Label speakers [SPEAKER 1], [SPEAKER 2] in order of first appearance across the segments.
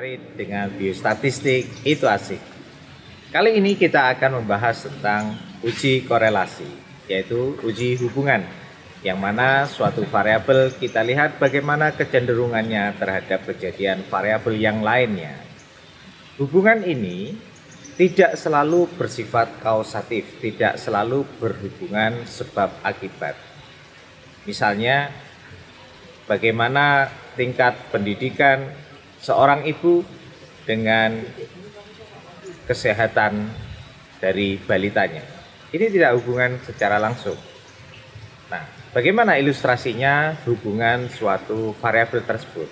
[SPEAKER 1] Mari dengan biostatistik itu asik. Kali ini kita akan membahas tentang uji korelasi, yaitu uji hubungan, yang mana suatu variabel kita lihat bagaimana kecenderungannya terhadap kejadian variabel yang lainnya. Hubungan ini tidak selalu bersifat kausatif, tidak selalu berhubungan sebab akibat. Misalnya, bagaimana tingkat pendidikan seorang ibu dengan kesehatan dari balitanya. Ini tidak hubungan secara langsung. Nah, bagaimana ilustrasinya hubungan suatu variabel tersebut?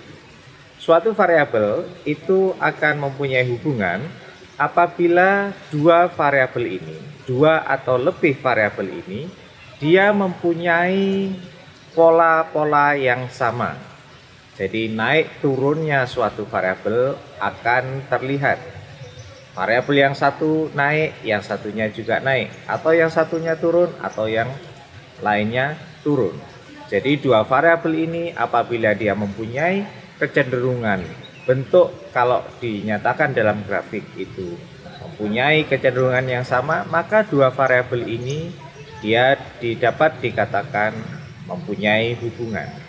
[SPEAKER 1] Suatu variabel itu akan mempunyai hubungan apabila dua variabel ini, dua atau lebih variabel ini, dia mempunyai pola-pola yang sama. Jadi naik turunnya suatu variabel akan terlihat. Variabel yang satu naik, yang satunya juga naik, atau yang satunya turun, atau yang lainnya turun. Jadi dua variabel ini apabila dia mempunyai kecenderungan bentuk, kalau dinyatakan dalam grafik itu mempunyai kecenderungan yang sama, maka dua variabel ini dia dapat dikatakan mempunyai hubungan.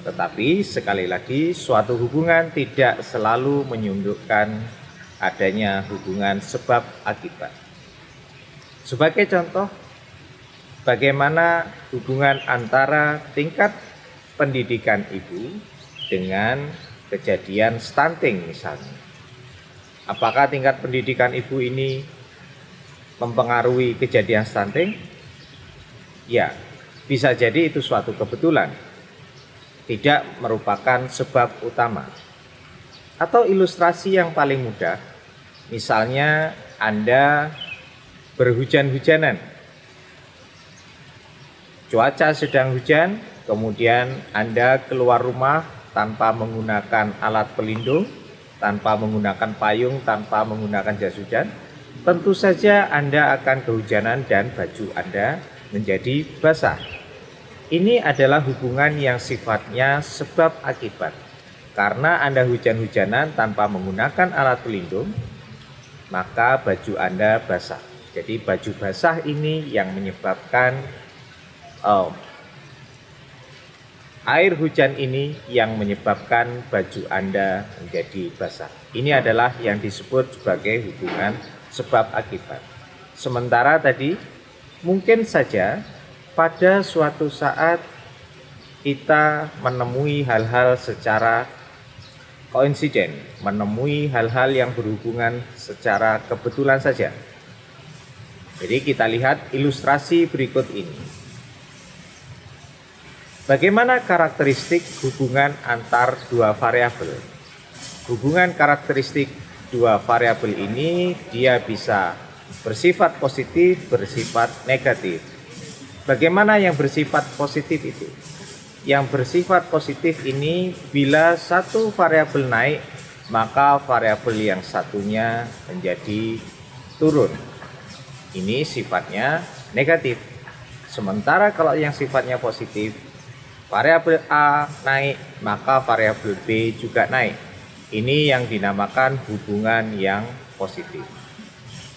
[SPEAKER 1] Tetapi sekali lagi, suatu hubungan tidak selalu menunjukkan adanya hubungan sebab akibat. Sebagai contoh, bagaimana hubungan antara tingkat pendidikan ibu dengan kejadian stunting misalnya. Apakah tingkat pendidikan ibu ini mempengaruhi kejadian stunting? Ya, bisa jadi itu suatu kebetulan, tidak merupakan sebab utama. Atau ilustrasi yang paling mudah, misalnya Anda berhujan-hujanan, cuaca sedang hujan, kemudian Anda keluar rumah tanpa menggunakan alat pelindung, tanpa menggunakan payung, tanpa menggunakan jas hujan, tentu saja Anda akan kehujanan dan baju Anda menjadi basah. Ini adalah hubungan yang sifatnya sebab akibat. Karena Anda hujan-hujanan tanpa menggunakan alat pelindung, maka baju Anda basah. Jadi baju basah ini yang menyebabkan air hujan ini yang menyebabkan baju Anda menjadi basah. Ini adalah yang disebut sebagai hubungan sebab akibat. Sementara tadi mungkin saja pada suatu saat kita menemui hal-hal secara koinsiden, menemui hal-hal yang berhubungan secara kebetulan saja. Jadi kita lihat ilustrasi berikut ini. Bagaimana karakteristik hubungan antar dua variabel? Hubungan karakteristik dua variabel ini dia bisa bersifat positif, bersifat negatif. Bagaimana yang bersifat positif itu? Yang bersifat positif ini bila satu variabel naik, maka variabel yang satunya menjadi turun. Ini sifatnya negatif. Sementara kalau yang sifatnya positif, variabel A naik, maka variabel B juga naik. Ini yang dinamakan hubungan yang positif.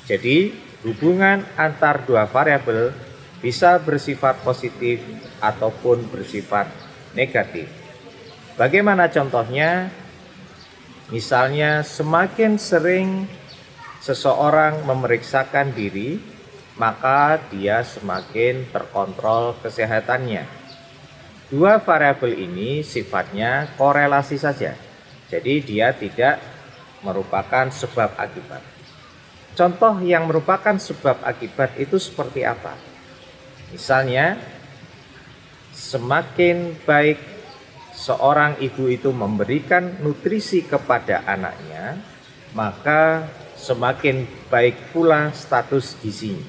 [SPEAKER 1] Jadi, hubungan antar dua variabel bisa bersifat positif ataupun bersifat negatif. Bagaimana contohnya? Misalnya, semakin sering seseorang memeriksakan diri, maka dia semakin terkontrol kesehatannya. Dua variabel ini sifatnya korelasi saja. Jadi dia tidak merupakan sebab akibat. Contoh yang merupakan sebab akibat itu seperti apa? Misalnya, semakin baik seorang ibu itu memberikan nutrisi kepada anaknya, maka semakin baik pula status gizinya.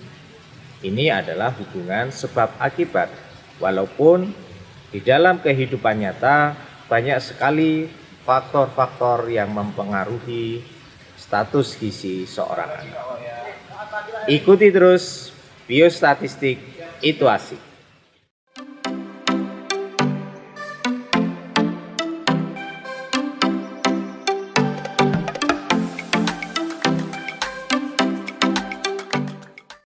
[SPEAKER 1] Ini adalah hubungan sebab akibat. Walaupun di dalam kehidupan nyata banyak sekali faktor-faktor yang mempengaruhi status gizi seorang anak. Ikuti terus biostatistik itu asik.